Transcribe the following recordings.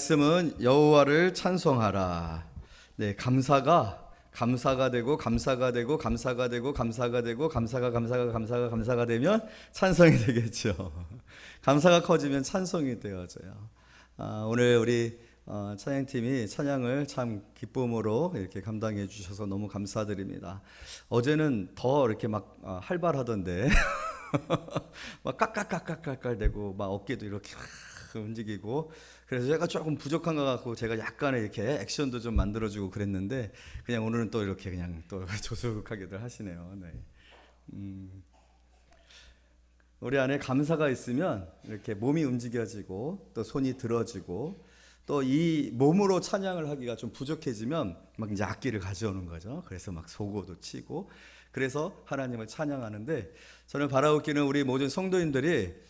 말씀은 여호와를 찬송하라. 네, 감사가 되고 감사가 되고 감사가 되고 감사가 되고 감사가 되면 찬송이 되겠죠. 감사가 커지면 찬송이 되어져요. 오늘 우리 찬양팀이 찬양을 참 기쁨으로 이렇게 감당해 주셔서 너무 감사드립니다. 어제는 더 이렇게 막 활발하던데 막 깔깔깔깔깔깔대고 막 어깨도 이렇게 움직이고, 그래서 제가 조금 부족한 것 같고 제가 약간의 이렇게 액션도 좀 만들어주고 그랬는데, 그냥 오늘은 또 이렇게 그냥 또 조숙하게들 하시네요. 네. 우리 안에 감사가 있으면 이렇게 몸이 움직여지고 또 손이 들어지고, 또 이 몸으로 찬양을 하기가 좀 부족해지면 막 이제 악기를 가져오는 거죠. 그래서 막 소고도 치고, 그래서 하나님을 찬양하는데, 저는 바라옵기는 우리 모든 성도인들이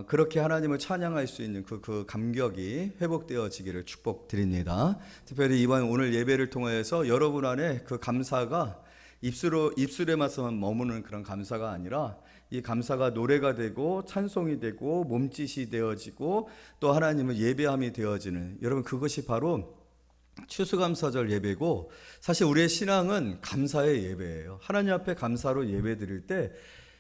그렇게 하나님을 찬양할 수 있는 그 감격이 회복되어지기를 축복드립니다. 특별히 이번 오늘 예배를 통해서 여러분 안에 그 감사가 입술에만 머무는 그런 감사가 아니라, 이 감사가 노래가 되고 찬송이 되고 몸짓이 되어지고 또 하나님을 예배함이 되어지는, 여러분 그것이 바로 추수감사절 예배고, 사실 우리의 신앙은 감사의 예배예요. 하나님 앞에 감사로 예배 드릴 때,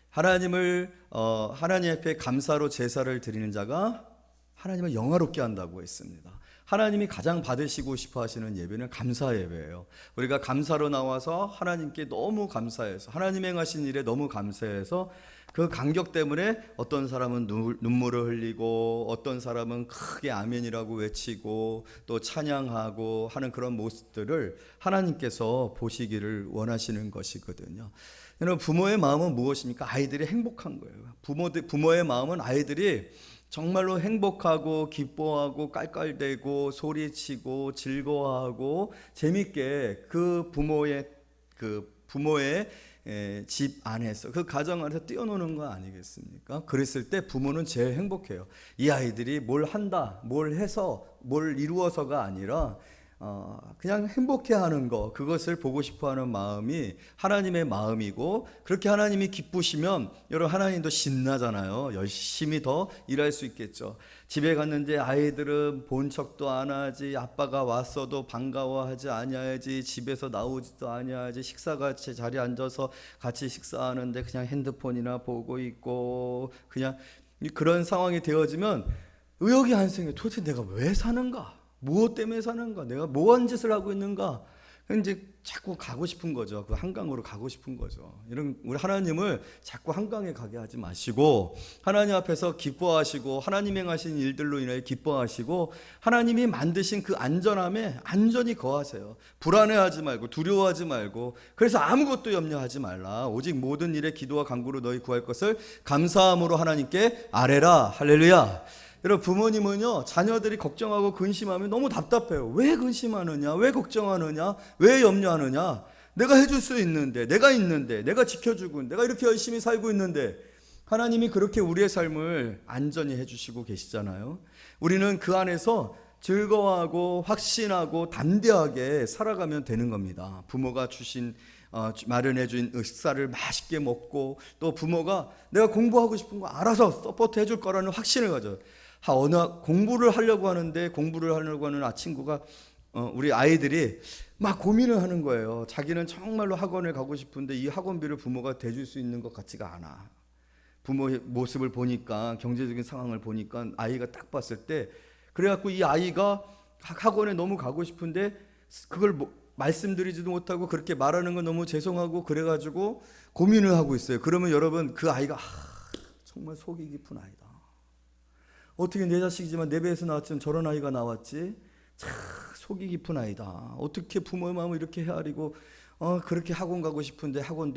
하나님 앞에 감사로 제사를 드리는 자가 하나님을 영화롭게 한다고 했습니다. 하나님이 가장 받으시고 싶어 하시는 예배는 감사 예배예요. 우리가 감사로 나와서 하나님께 너무 감사해서, 하나님 행하신 일에 너무 감사해서 그 감격 때문에 어떤 사람은 눈물을 흘리고, 어떤 사람은 크게 아멘이라고 외치고 또 찬양하고 하는 그런 모습들을 하나님께서 보시기를 원하시는 것이거든요. 여러분, 부모의 마음은 무엇입니까? 아이들이 행복한 거예요. 부모의 마음은 아이들이 정말로 행복하고 기뻐하고 깔깔대고 소리치고 즐거워하고 재밌게 그 부모의 집 안에서, 그 가정 안에서 뛰어노는 거 아니겠습니까? 그랬을 때 부모는 제일 행복해요. 이 아이들이 뭘 한다, 뭘 해서, 뭘 이루어서가 아니라 그냥 행복해하는 거, 그것을 보고 싶어하는 마음이 하나님의 마음이고, 그렇게 하나님이 기쁘시면 여러분 하나님도 신나잖아요. 열심히 더 일할 수 있겠죠. 집에 갔는데 아이들은 본 척도 안 하지, 아빠가 왔어도 반가워하지 아니하지, 집에서 나오지도 아니하지, 식사같이 자리에 앉아서 같이 식사하는데 그냥 핸드폰이나 보고 있고, 그냥 그런 상황이 되어지면 의욕이 안 생겨요. 도대체 내가 왜 사는가? 무엇 때문에 사는가? 내가 뭐한 짓을 하고 있는가? 이제 자꾸 가고 싶은 거죠. 그 한강으로 가고 싶은 거죠. 이런 우리 하나님을 자꾸 한강에 가게 하지 마시고, 하나님 앞에서 기뻐하시고, 하나님 행하신 일들로 인해 기뻐하시고, 하나님이 만드신 그 안전함에 안전히 거하세요. 불안해하지 말고 두려워하지 말고, 그래서 아무것도 염려하지 말라. 오직 모든 일에 기도와 간구로 너희 구할 것을 감사함으로 하나님께 아뢰라. 할렐루야. 여러분, 부모님은요, 자녀들이 걱정하고 근심하면 너무 답답해요. 왜 근심하느냐? 왜 걱정하느냐? 왜 염려하느냐? 내가 해줄 수 있는데, 내가 있는데, 내가 지켜주고, 내가 이렇게 열심히 살고 있는데, 하나님이 그렇게 우리의 삶을 안전히 해주시고 계시잖아요. 우리는 그 안에서 즐거워하고 확신하고 담대하게 살아가면 되는 겁니다. 부모가 마련해 준 식사를 맛있게 먹고, 또 부모가 내가 공부하고 싶은 거 알아서 서포트 해줄 거라는 확신을 가져요. 어느 공부를 하려고 하는 친구가, 우리 아이들이 막 고민을 하는 거예요. 자기는 정말로 학원을 가고 싶은데 이 학원비를 부모가 대줄 수 있는 것 같지가 않아. 부모의 모습을 보니까, 경제적인 상황을 보니까 아이가 딱 봤을 때, 그래갖고 이 아이가 학원에 너무 가고 싶은데 그걸 말씀드리지도 못하고 그렇게 말하는 건 너무 죄송하고, 그래가지고 고민을 하고 있어요. 그러면 여러분, 그 아이가 정말 속이 깊은 아이다. 어떻게 내 자식이지만 내 배에서 나왔지만 저런 아이가 나왔지? 참 속이 깊은 아이다. 어떻게 부모의 마음을 이렇게 헤아리고 그렇게 학원 가고 싶은데 학원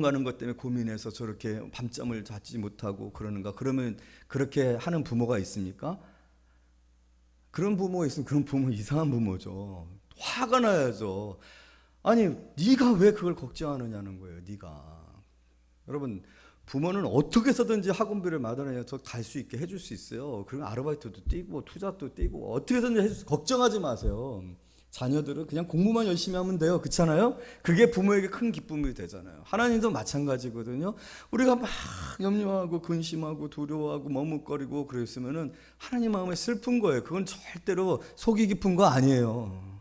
가는 것 때문에 고민해서 저렇게 밤잠을 자지 못하고 그러는가? 그러면 그렇게 하는 부모가 있습니까? 그런 부모가 있으면 그런 부모 이상한 부모죠. 화가 나야죠. 아니, 네가 왜 그걸 걱정하느냐는 거예요. 네가. 여러분, 부모는 어떻게 해서든지 학원비를 마련해서 갈 수 있게 해줄 수 있어요. 그리고 아르바이트도 뛰고 투자도 뛰고 어떻게 해서든지 해줄 수, 걱정하지 마세요. 자녀들은 그냥 공부만 열심히 하면 돼요. 그렇잖아요? 그게 부모에게 큰 기쁨이 되잖아요. 하나님도 마찬가지거든요. 우리가 막 염려하고 근심하고 두려워하고 머뭇거리고 그랬으면은 하나님 마음에 슬픈 거예요. 그건 절대로 속이 깊은 거 아니에요.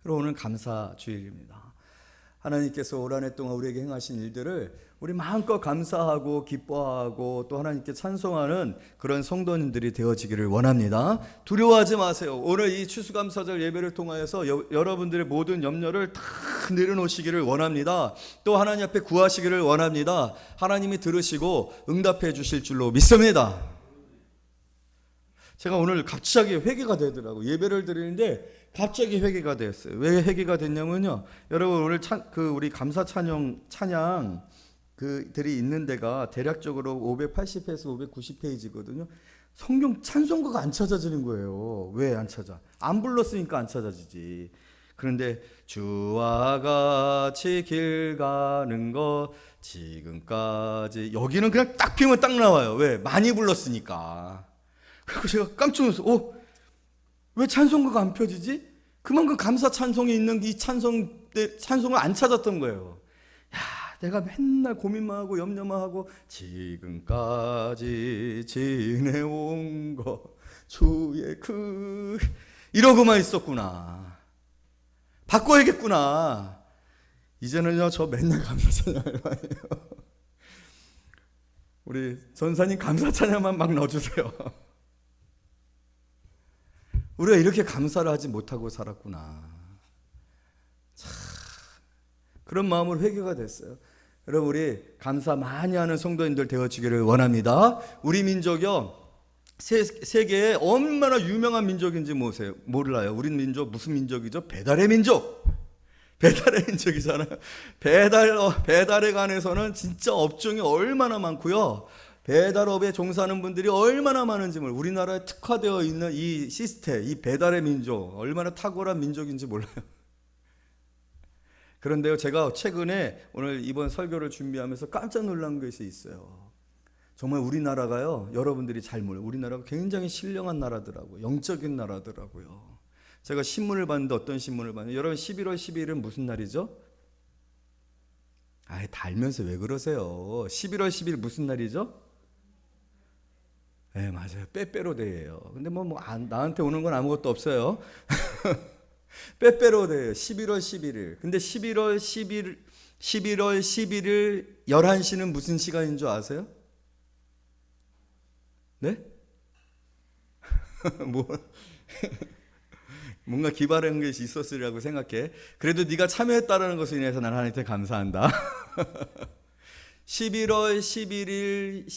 그럼 오늘 감사 주일입니다. 하나님께서 올 한 해 동안 우리에게 행하신 일들을 우리 마음껏 감사하고 기뻐하고 또 하나님께 찬송하는 그런 성도님들이 되어지기를 원합니다. 두려워하지 마세요. 오늘 이 추수감사절 예배를 통하여서 여러분들의 모든 염려를 다 내려놓으시기를 원합니다. 또 하나님 앞에 구하시기를 원합니다. 하나님이 들으시고 응답해 주실 줄로 믿습니다. 제가 오늘 갑자기 회개가 되더라고요. 예배를 드리는데 갑자기 회개가 되었어요. 왜 회개가 됐냐면요. 여러분 오늘 우리 감사 찬양 그들이 있는 데가 대략적으로 580에서 590페이지거든요. 성경 찬송가가 안 찾아지는 거예요. 왜 안 찾아? 안 불렀으니까 안 찾아지지. 그런데 주와 같이 길 가는 것 지금까지 여기는 그냥 딱 피면 딱 나와요. 왜? 많이 불렀으니까. 그리고 제가 깜짝 놀랐어요. 왜 찬송가가 안 펴지지? 그만큼 감사 찬송이 있는 이 찬송을 안 찾았던 거예요. 야, 내가 맨날 고민만 하고 염려만 하고 지금까지 지내온 거 주의 이러고만 있었구나. 바꿔야겠구나. 이제는요 저 맨날 감사 찬양을 해요. 우리 전사님 감사 찬양만 막 넣어주세요. 우리가 이렇게 감사를 하지 못하고 살았구나. 참, 그런 마음으로 회개가 됐어요. 여러분 우리 감사 많이 하는 성도님들 되어지기를 원합니다. 우리 민족이요 세계에 얼마나 유명한 민족인지 몰라요. 우리 민족 무슨 민족이죠? 배달의 민족. 배달의 민족이잖아요. 배달에 관해서는 진짜 업종이 얼마나 많고요. 배달업에 종사하는 분들이 얼마나 많은지 몰라요. 우리나라에 특화되어 있는 이 시스템, 이 배달의 민족 얼마나 탁월한 민족인지 몰라요. 그런데요 제가 최근에 오늘 이번 설교를 준비하면서 깜짝 놀란 것이 있어요. 정말 우리나라가요 여러분들이 잘 몰라요. 우리나라가 굉장히 신령한 나라더라고요. 영적인 나라더라고요. 제가 신문을 봤는데 어떤 신문을 봤는데 여러분 11월 12일은 무슨 날이죠? 아이 달면서 왜 그러세요? 11월 10일 무슨 날이죠? 네 맞아요. 빼빼로데이예요. 근데 나한테 오는 건 아무것도 없어요. 빼빼로데이예요. 11월 11일. 근데 11월 11일 11시는 무슨 시간인 줄 아세요? 네? 뭔가 기발한 것이 있었으리라고 생각해. 그래도 네가 참여했다는 것에 인해서 나는 하나님께 감사한다. 11월 11일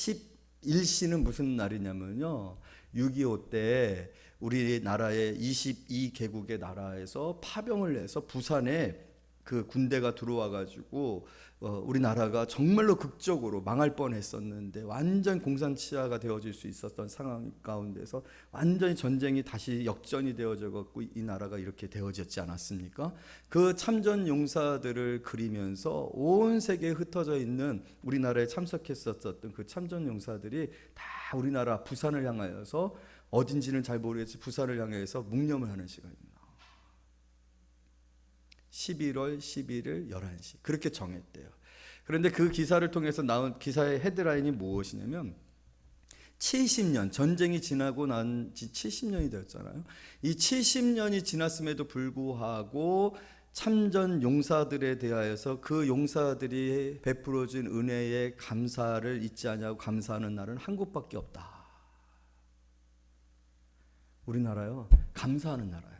11시는 무슨 날이냐면요 6.25 때 우리나라의 22개국의 나라에서 파병을 해서 부산에 그 군대가 들어와 가지고 우리나라가 정말로 극적으로 망할 뻔했었는데 완전 공산치하가 되어질 수 있었던 상황 가운데서 완전히 전쟁이 다시 역전이 되어져 갖고 이 나라가 이렇게 되어졌지 않았습니까? 그 참전 용사들을 그리면서 온 세계에 흩어져 있는 우리나라에 참석했었던 그 참전 용사들이 다 우리나라 부산을 향하여서 어딘지는 잘 모르겠지 부산을 향해서 묵념을 하는 시간입니다. 11월 11일 11시 그렇게 정했대요. 그런데 그 기사를 통해서 나온 기사의 헤드라인이 무엇이냐면 70년 전쟁이 지나고 난 지 70년이 되었잖아요. 이 70년이 지났음에도 불구하고 참전 용사들에 대하여서 그 용사들이 베풀어준 은혜에 감사를 잊지 아니하고 감사하는 날은 한 곳밖에 없다. 우리나라요 감사하는 나라예요.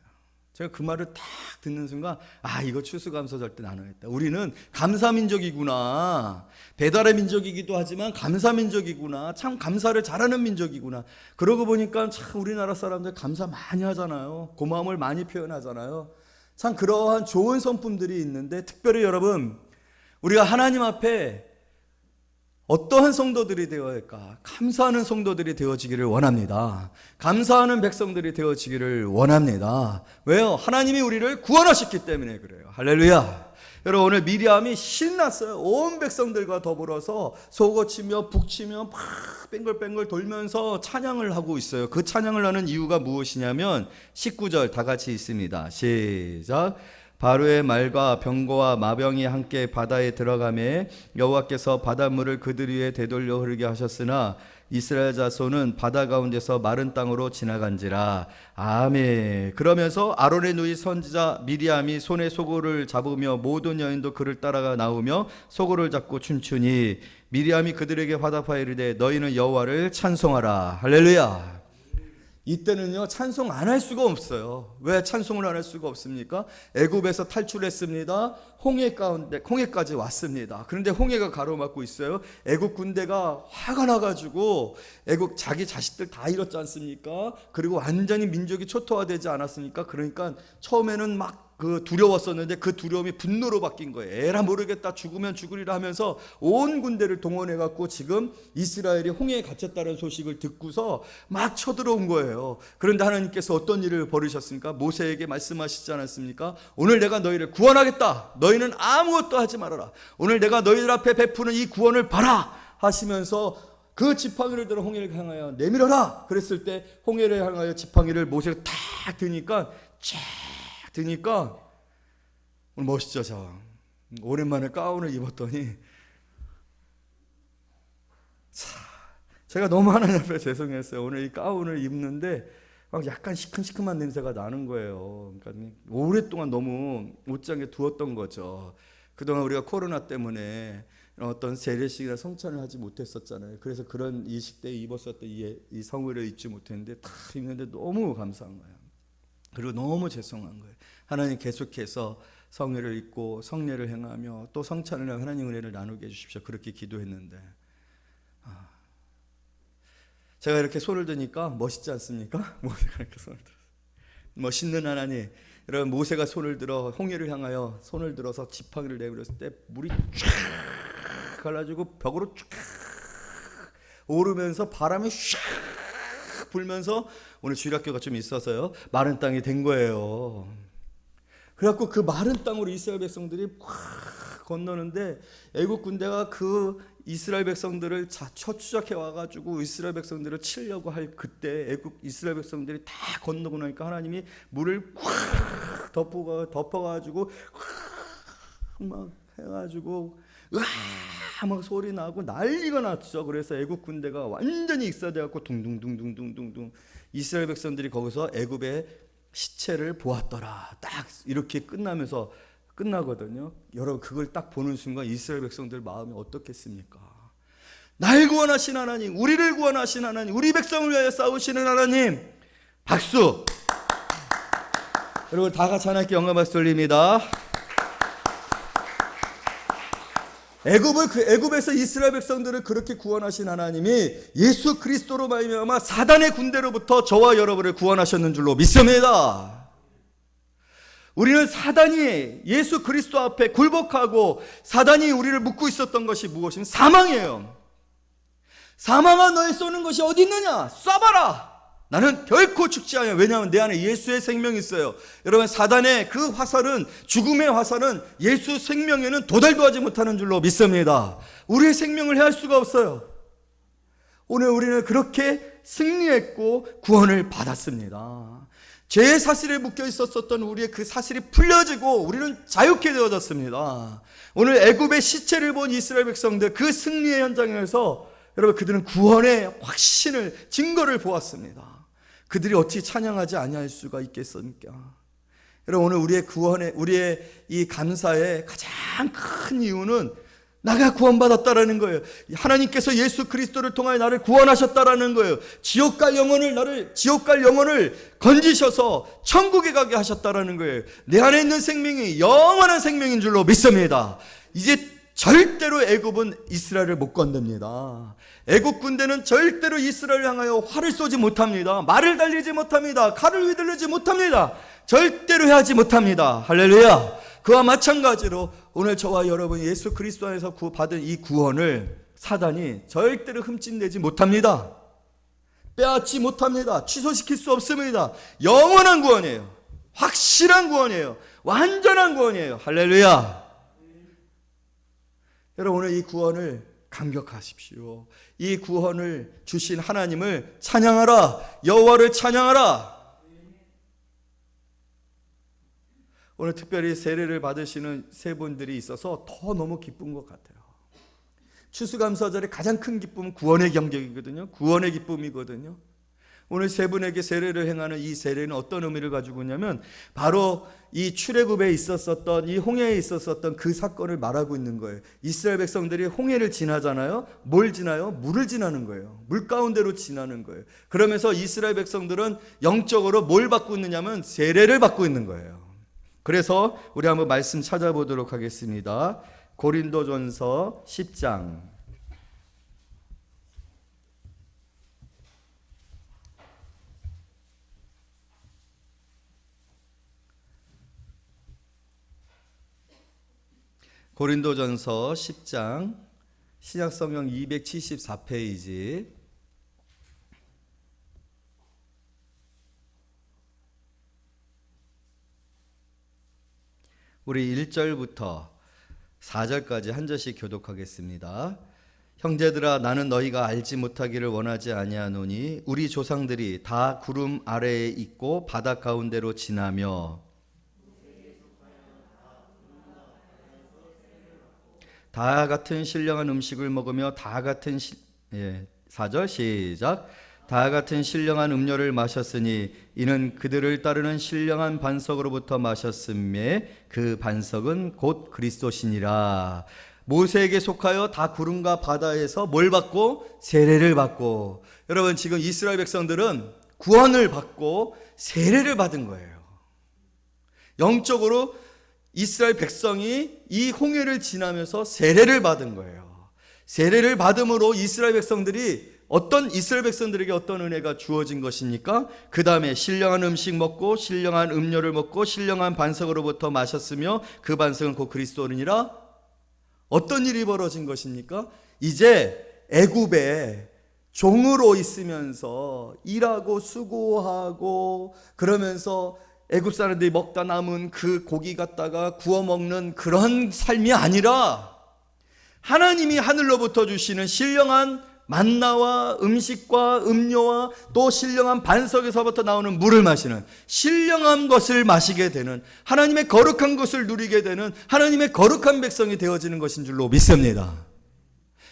제가 그 말을 딱 듣는 순간 이거 추수감사절 때 나는 했다. 우리는 감사민족이구나. 배달의 민족이기도 하지만 감사민족이구나. 참 감사를 잘하는 민족이구나. 그러고 보니까 참 우리나라 사람들 감사 많이 하잖아요. 고마움을 많이 표현하잖아요. 참 그러한 좋은 성품들이 있는데 특별히 여러분 우리가 하나님 앞에 어떠한 성도들이 되어야 할까? 감사하는 성도들이 되어지기를 원합니다. 감사하는 백성들이 되어지기를 원합니다. 왜요? 하나님이 우리를 구원하셨기 때문에 그래요. 할렐루야. 여러분 오늘 미리암이 신났어요. 온 백성들과 더불어서 소고치며 북치며 막 뱅글뱅글 돌면서 찬양을 하고 있어요. 그 찬양을 하는 이유가 무엇이냐면 19절 다 같이 있습니다. 시작. 바로의 말과 병거와 마병이 함께 바다에 들어가매 여호와께서 바닷물을 그들 위에 되돌려 흐르게 하셨으나 이스라엘 자손은 바다 가운데서 마른 땅으로 지나간지라. 아멘. 그러면서 아론의 누이 선지자 미리암이 손에 소고를 잡으며 모든 여인도 그를 따라가 나오며 소고를 잡고 춤추니 미리암이 그들에게 화답하여 이르되 너희는 여호와를 찬송하라. 할렐루야. 이때는요 찬송 안 할 수가 없어요. 왜 찬송을 안 할 수가 없습니까? 애굽에서 탈출했습니다. 홍해 가운데 홍해까지 왔습니다. 그런데 홍해가 가로막고 있어요. 애굽 군대가 화가 나가지고 애굽 자기 자식들 다 잃었지 않습니까? 그리고 완전히 민족이 초토화되지 않았습니까? 그러니까 처음에는 막 두려웠었는데 그 두려움이 분노로 바뀐 거예요. 에라 모르겠다, 죽으면 죽으리라 하면서 온 군대를 동원해 갖고 지금 이스라엘이 홍해에 갇혔다는 소식을 듣고서 막 쳐들어온 거예요. 그런데 하나님께서 어떤 일을 벌이셨습니까? 모세에게 말씀하시지 않았습니까? 오늘 내가 너희를 구원하겠다. 너희는 아무것도 하지 말아라. 오늘 내가 너희들 앞에 베푸는 이 구원을 봐라 하시면서 그 지팡이를 들어 홍해를 향하여 내밀어라. 그랬을 때 홍해를 향하여 지팡이를 모세가 탁 드니까 오늘 멋있죠. 저 오랜만에 가운을 입었더니 제가 너무 하나님 앞에 죄송했어요. 오늘 이 가운을 입는데 막 약간 시큼시큼한 냄새가 나는 거예요. 그러니까 오랫동안 너무 옷장에 두었던 거죠. 그동안 우리가 코로나 때문에 어떤 재래식이나 성찬을 하지 못했었잖아요. 그래서 그런 이식 때 입었었던 이 성의를 잊지 못했는데 다 입는데 너무 감사한 거예요. 그리고 너무 죄송한 거예요. 하나님 계속해서 성회를 입고 성례를 행하며 또 성찬을 하며 하나님 은혜를 나누게 해주십시오. 그렇게 기도했는데 제가 이렇게 손을 드니까 멋있지 않습니까? 모세가 이렇게 손을 들었어요. 멋있는 하나님. 여러분 모세가 손을 들어 홍해를 향하여 손을 들어서 지팡이를 내밀었을 때 물이 쫙 갈라지고 벽으로 쫙 오르면서 바람이 쫙 불면서 오늘 주일학교가 좀 있어서요 마른 땅이 된 거예요. 그래갖고 그 마른 땅으로 이스라엘 백성들이 확 건너는데 애국 군대가 그 이스라엘 백성들을 처추적해 와가지고 이스라엘 백성들을 치려고 할 그때 애국 이스라엘 백성들이 다 건너고 나니까 하나님이 물을 확 덮어가지고 막 해가지고 막 소리 나고 난리가 났죠. 그래서 애국 군대가 완전히 익사돼갖고 둥둥둥둥둥둥 이스라엘 백성들이 거기서 애굽의 시체를 보았더라. 딱 이렇게 끝나면서 끝나거든요. 여러분 그걸 딱 보는 순간 이스라엘 백성들 마음이 어떻겠습니까? 날 구원하신 하나님, 우리를 구원하신 하나님, 우리 백성을 위하여 싸우시는 하나님, 박수. 여러분 다 같이 하나님께 영광 박수 돌립니다. 애굽에서 이스라엘 백성들을 그렇게 구원하신 하나님이 예수 그리스도로 말미암아 사단의 군대로부터 저와 여러분을 구원하셨는 줄로 믿습니다. 우리는 사단이 예수 그리스도 앞에 굴복하고 사단이 우리를 묶고 있었던 것이 무엇이면 사망이에요. 사망아 너의 쏘는 것이 어디 있느냐? 쏴봐라. 나는 결코 죽지 않아요. 왜냐하면 내 안에 예수의 생명이 있어요. 여러분 사단의 그 화살은 죽음의 화살은 예수 생명에는 도달도 하지 못하는 줄로 믿습니다. 우리의 생명을 해할 수가 없어요. 오늘 우리는 그렇게 승리했고 구원을 받았습니다. 죄의 사슬에 묶여 있었던 우리의 그 사슬이 풀려지고 우리는 자유케 되어졌습니다. 오늘 애굽의 시체를 본 이스라엘 백성들 그 승리의 현장에서 여러분 그들은 구원의 확신을 증거를 보았습니다. 그들이 어찌 찬양하지 아니할 수가 있겠습니까? 여러분 오늘 우리의 이 감사의 가장 큰 이유는 나가 구원받았다라는 거예요. 하나님께서 예수 그리스도를 통하여 나를 구원하셨다라는 거예요. 지옥 갈 영혼을 건지셔서 천국에 가게 하셨다라는 거예요. 내 안에 있는 생명이 영원한 생명인 줄로 믿습니다. 이제 절대로 애굽은 이스라엘을 못 건듭니다. 애굽 군대는 절대로 이스라엘을 향하여 활을 쏘지 못합니다. 말을 달리지 못합니다. 칼을 휘둘르지 못합니다. 절대로 하지 못합니다. 할렐루야. 그와 마찬가지로 오늘 저와 여러분 예수 그리스도 안에서 받은 이 구원을 사단이 절대로 흠집내지 못합니다. 빼앗지 못합니다. 취소시킬 수 없습니다. 영원한 구원이에요. 확실한 구원이에요. 완전한 구원이에요. 할렐루야. 여러분 오늘 이 구원을 감격하십시오. 이 구원을 주신 하나님을 찬양하라. 여호와를 찬양하라. 오늘 특별히 세례를 받으시는 세 분들이 있어서 더 너무 기쁜 것 같아요. 추수감사절의 가장 큰 기쁨은 구원의 경격이거든요. 구원의 기쁨이거든요. 오늘 세 분에게 세례를 행하는 이 세례는 어떤 의미를 가지고 있냐면 바로 이 출애굽에 있었었던 이 홍해에 있었었던 그 사건을 말하고 있는 거예요. 이스라엘 백성들이 홍해를 지나잖아요. 뭘 지나요? 물을 지나는 거예요. 물 가운데로 지나는 거예요. 그러면서 이스라엘 백성들은 영적으로 뭘 받고 있느냐면 세례를 받고 있는 거예요. 그래서 우리 한번 말씀 찾아보도록 하겠습니다. 고린도전서 10장 고린도전서 10장 신약성경 274페이지 우리 1절부터 4절까지 한 절씩 교독하겠습니다. 형제들아 나는 너희가 알지 못하기를 원하지 아니하노니 우리 조상들이 다 구름 아래에 있고 바다 가운데로 지나며 다 같은 신령한 음식을 먹으며 다 같은 4절 시작. 다 같은 신령한 음료를 마셨으니 이는 그들을 따르는 신령한 반석으로부터 마셨음에 그 반석은 곧 그리스도시니라. 모세에게 속하여 다 구름과 바다에서 뭘 받고? 세례를 받고. 여러분 지금 이스라엘 백성들은 구원을 받고 세례를 받은 거예요. 영적으로 이스라엘 백성이 이 홍해를 지나면서 세례를 받은 거예요. 세례를 받음으로 이스라엘 백성들이 이스라엘 백성들에게 어떤 은혜가 주어진 것입니까? 그 다음에 신령한 음식 먹고 신령한 음료를 먹고 신령한 반석으로부터 마셨으며 그 반석은 곧 그리스도니라. 어떤 일이 벌어진 것입니까? 이제 애굽에 종으로 있으면서 일하고 수고하고 그러면서 애굽 사람들이 먹다 남은 그 고기 갖다가 구워 먹는 그런 삶이 아니라 하나님이 하늘로부터 주시는 신령한 만나와 음식과 음료와 또 신령한 반석에서부터 나오는 물을 마시는 신령한 것을 마시게 되는 하나님의 거룩한 것을 누리게 되는 하나님의 거룩한 백성이 되어지는 것인 줄로 믿습니다.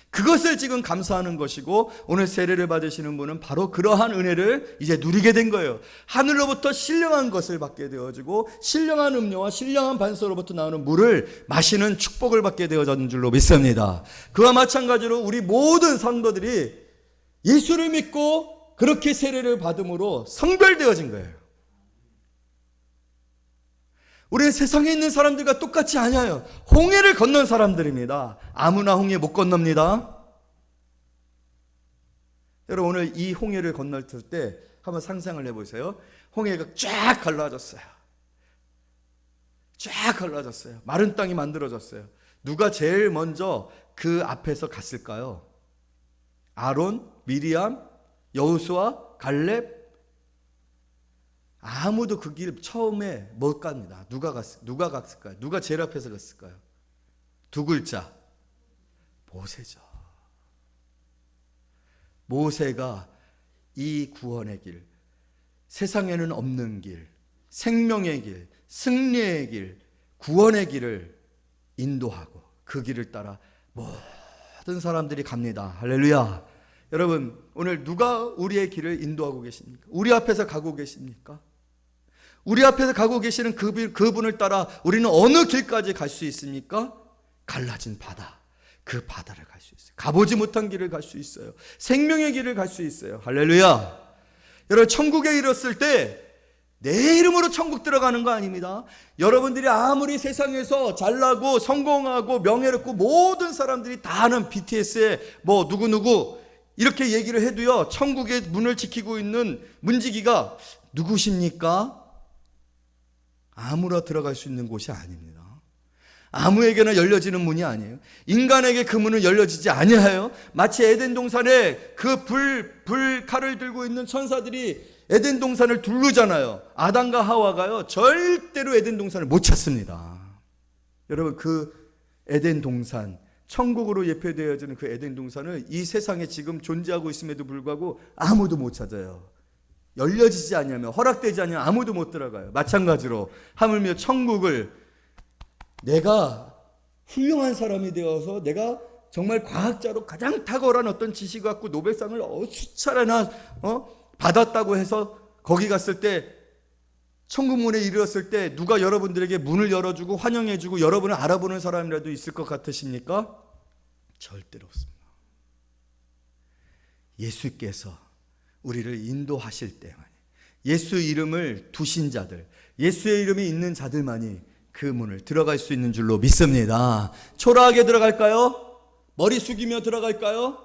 그것을 지금 감사하는 것이고 오늘 세례를 받으시는 분은 바로 그러한 은혜를 이제 누리게 된 거예요. 하늘로부터 신령한 것을 받게 되어지고 신령한 음료와 신령한 반석으로부터 나오는 물을 마시는 축복을 받게 되어진 줄로 믿습니다. 그와 마찬가지로 우리 모든 성도들이 예수를 믿고 그렇게 세례를 받음으로 성별되어진 거예요. 우리는 세상에 있는 사람들과 똑같이 아니에요. 홍해를 건넌 사람들입니다. 아무나 홍해 못 건넙니다. 여러분 오늘 이 홍해를 건널 때 한번 상상을 해보세요. 홍해가 쫙 갈라졌어요. 쫙 갈라졌어요. 마른 땅이 만들어졌어요. 누가 제일 먼저 그 앞에서 갔을까요? 아론, 미리암, 여호수아, 갈렙? 아무도 그 길 처음에 못 갑니다. 누가 갔을까요? 누가 제일 앞에서 갔을까요? 두 글자. 모세죠. 모세가 이 구원의 길, 세상에는 없는 길, 생명의 길, 승리의 길, 구원의 길을 인도하고 그 길을 따라 모든 사람들이 갑니다. 할렐루야. 여러분 오늘 누가 우리의 길을 인도하고 계십니까? 우리 앞에서 가고 계십니까? 우리 앞에서 가고 계시는 그분을 따라 우리는 어느 길까지 갈 수 있습니까? 갈라진 바다, 그 바다를 갈 수 있어요. 가보지 못한 길을 갈 수 있어요. 생명의 길을 갈 수 있어요. 할렐루야. 여러분 천국에 이르렀을 때 내 이름으로 천국 들어가는 거 아닙니다. 여러분들이 아무리 세상에서 잘나고 성공하고 명예롭고 모든 사람들이 다 아는 BTS의 뭐 누구누구 이렇게 얘기를 해도요, 천국의 문을 지키고 있는 문지기가 누구십니까? 아무나 들어갈 수 있는 곳이 아닙니다. 아무에게나 열려지는 문이 아니에요. 인간에게 그 문은 열려지지 아니하여 마치 에덴 동산에 그 칼을 들고 있는 천사들이 에덴 동산을 두르잖아요. 아담과 하와가요 절대로 에덴 동산을 못 찾습니다. 여러분 그 에덴 동산 천국으로 예표되어지는 그 에덴 동산을 이 세상에 지금 존재하고 있음에도 불구하고 아무도 못 찾아요. 열려지지 않으면, 허락되지 않으면 아무도 못 들어가요. 마찬가지로 하물며 천국을 내가 훌륭한 사람이 되어서 내가 정말 과학자로 가장 탁월한 어떤 지식을 갖고 노벨상을 수차례나 받았다고 해서 거기 갔을 때, 천국문에 이르렀을 때 누가 여러분들에게 문을 열어주고 환영해주고 여러분을 알아보는 사람이라도 있을 것 같으십니까? 절대로 없습니다. 예수께서 우리를 인도하실 때만이, 예수 이름을 두신 자들, 예수의 이름이 있는 자들만이 그 문을 들어갈 수 있는 줄로 믿습니다. 초라하게 들어갈까요? 머리 숙이며 들어갈까요?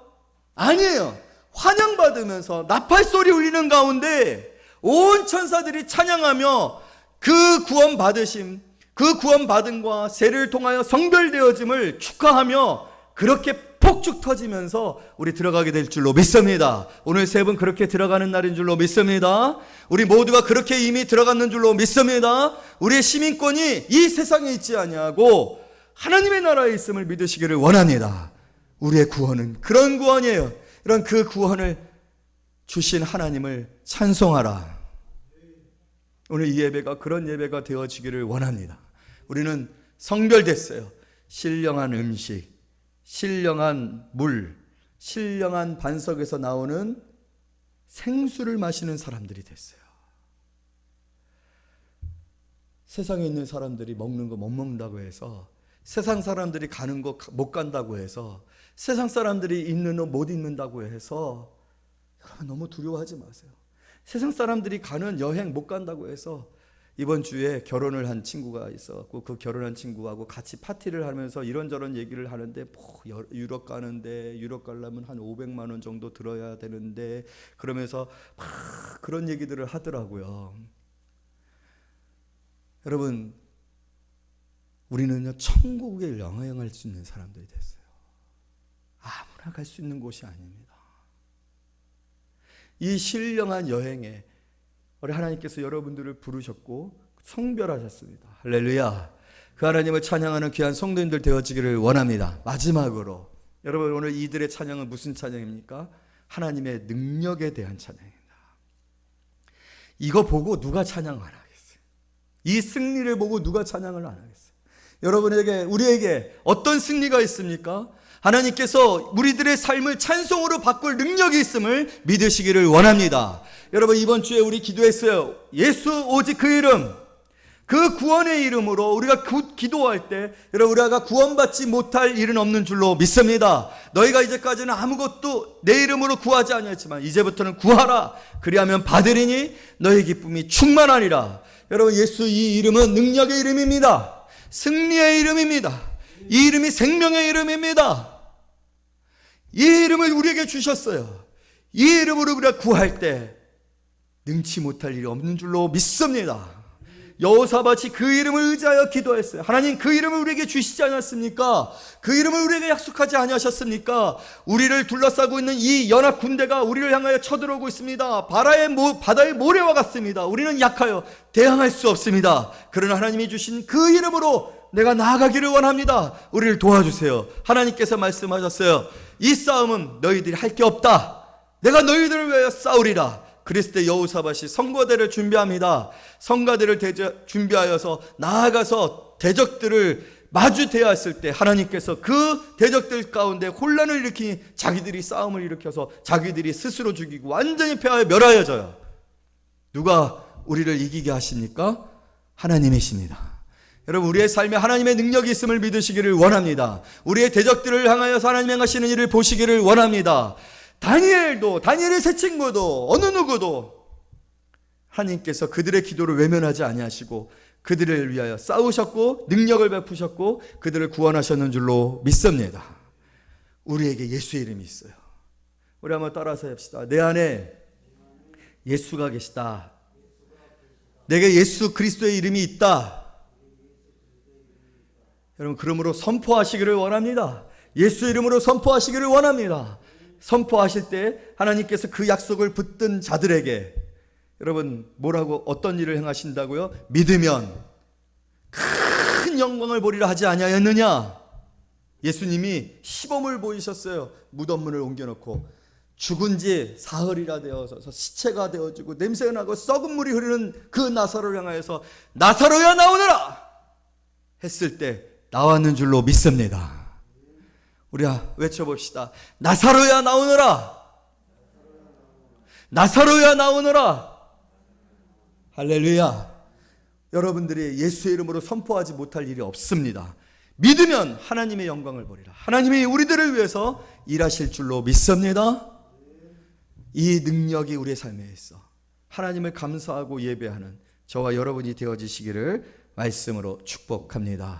아니에요. 환영받으면서 나팔소리 울리는 가운데 온 천사들이 찬양하며 그 구원 받으심, 그 구원 받음과 세례를 통하여 성별되어짐을 축하하며 그렇게 폭죽 터지면서 우리 들어가게 될 줄로 믿습니다. 오늘 세 분 그렇게 들어가는 날인 줄로 믿습니다. 우리 모두가 그렇게 이미 들어갔는 줄로 믿습니다. 우리의 시민권이 이 세상에 있지 아니하고 하나님의 나라에 있음을 믿으시기를 원합니다. 우리의 구원은 그런 구원이에요. 이런 그 구원을 주신 하나님을 찬송하라. 오늘 이 예배가 그런 예배가 되어지기를 원합니다. 우리는 성별됐어요. 신령한 음식, 신령한 물, 신령한 반석에서 나오는 생수를 마시는 사람들이 됐어요. 세상에 있는 사람들이 먹는 거 못 먹는다고 해서, 세상 사람들이 가는 거 못 간다고 해서, 세상 사람들이 입는 옷 못 입는다고 해서 여러분 너무 두려워하지 마세요. 세상 사람들이 가는 여행 못 간다고 해서, 이번 주에 결혼을 한 친구가 있어갖고 그 결혼한 친구하고 같이 파티를 하면서 이런저런 얘기를 하는데, 유럽 가는데, 유럽 가려면 한 500만 원 정도 들어야 되는데, 그러면서 막 그런 얘기들을 하더라고요. 여러분, 우리는요 천국에 여행할 수 있는 사람들이 됐어요. 아무나 갈 수 있는 곳이 아닙니다. 이 신령한 여행에 우리 하나님께서 여러분들을 부르셨고 성별하셨습니다. 할렐루야. 그 하나님을 찬양하는 귀한 성도님들 되어지기를 원합니다. 마지막으로 여러분, 오늘 이들의 찬양은 무슨 찬양입니까? 하나님의 능력에 대한 찬양입니다. 이거 보고 누가 찬양을 안 하겠어요? 이 승리를 보고 누가 찬양을 안 하겠어요? 여러분에게, 우리에게 어떤 승리가 있습니까? 하나님께서 우리들의 삶을 찬송으로 바꿀 능력이 있음을 믿으시기를 원합니다. 여러분, 이번 주에 우리 기도했어요. 예수 오직 그 이름, 그 구원의 이름으로 우리가 기도할 때, 여러분, 우리가 구원받지 못할 일은 없는 줄로 믿습니다. 너희가 이제까지는 아무것도 내 이름으로 구하지 아니했지만 이제부터는 구하라. 그리하면 받으리니 너희 기쁨이 충만하리라. 여러분, 예수 이 이름은 능력의 이름입니다. 승리의 이름입니다. 이 이름이 생명의 이름입니다. 이 이름을 우리에게 주셨어요. 이 이름으로 우리가 구할 때 능치 못할 일이 없는 줄로 믿습니다. 여호사밧이 그 이름을 의지하여 기도했어요. 하나님, 그 이름을 우리에게 주시지 않았습니까? 그 이름을 우리에게 약속하지 아니하셨습니까? 우리를 둘러싸고 있는 이 연합 군대가 우리를 향하여 쳐들어오고 있습니다. 바다의 모래와 같습니다. 우리는 약하여 대항할 수 없습니다. 그러나 하나님이 주신 그 이름으로 내가 나아가기를 원합니다. 우리를 도와주세요. 하나님께서 말씀하셨어요. 이 싸움은 너희들이 할 게 없다. 내가 너희들을 위하여 싸우리라. 그랬을 때 여호사밧이 성거대를 준비합니다. 성가대를 준비하여서 나아가서 대적들을 마주 대하였을 때 하나님께서 그 대적들 가운데 혼란을 일으키니 자기들이 싸움을 일으켜서 자기들이 스스로 죽이고 완전히 패하여 멸하여져요. 누가 우리를 이기게 하십니까? 하나님이십니다. 여러분, 우리의 삶에 하나님의 능력이 있음을 믿으시기를 원합니다. 우리의 대적들을 향하여서 하나님 행하시는 일을 보시기를 원합니다. 다니엘의 세 친구도, 어느 누구도 하나님께서 그들의 기도를 외면하지 아니하시고 그들을 위하여 싸우셨고 능력을 베푸셨고 그들을 구원하셨는 줄로 믿습니다. 우리에게 예수의 이름이 있어요. 우리 한번 따라서 합시다. 내 안에 예수가 계시다. 내게 예수 그리스도의 이름이 있다. 여러분, 그러므로 선포하시기를 원합니다. 예수 이름으로 선포하시기를 원합니다. 선포하실 때 하나님께서 그 약속을 붙든 자들에게, 여러분, 뭐라고, 어떤 일을 행하신다고요? 믿으면 큰 영광을 보리라 하지 아니하였느냐? 예수님이 시범을 보이셨어요. 무덤문을 옮겨놓고 죽은 지 사흘이라 되어서 시체가 되어지고 냄새가 나고 썩은 물이 흐르는 그 나사로를 향하여서 나사로야 나오너라 했을 때 나왔는 줄로 믿습니다. 우리 외쳐봅시다. 나사로야 나오너라. 나사로야 나오너라. 할렐루야. 여러분들이 예수의 이름으로 선포하지 못할 일이 없습니다. 믿으면 하나님의 영광을 보리라. 하나님이 우리들을 위해서 일하실 줄로 믿습니다. 이 능력이 우리의 삶에 있어 하나님을 감사하고 예배하는 저와 여러분이 되어지시기를 말씀으로 축복합니다.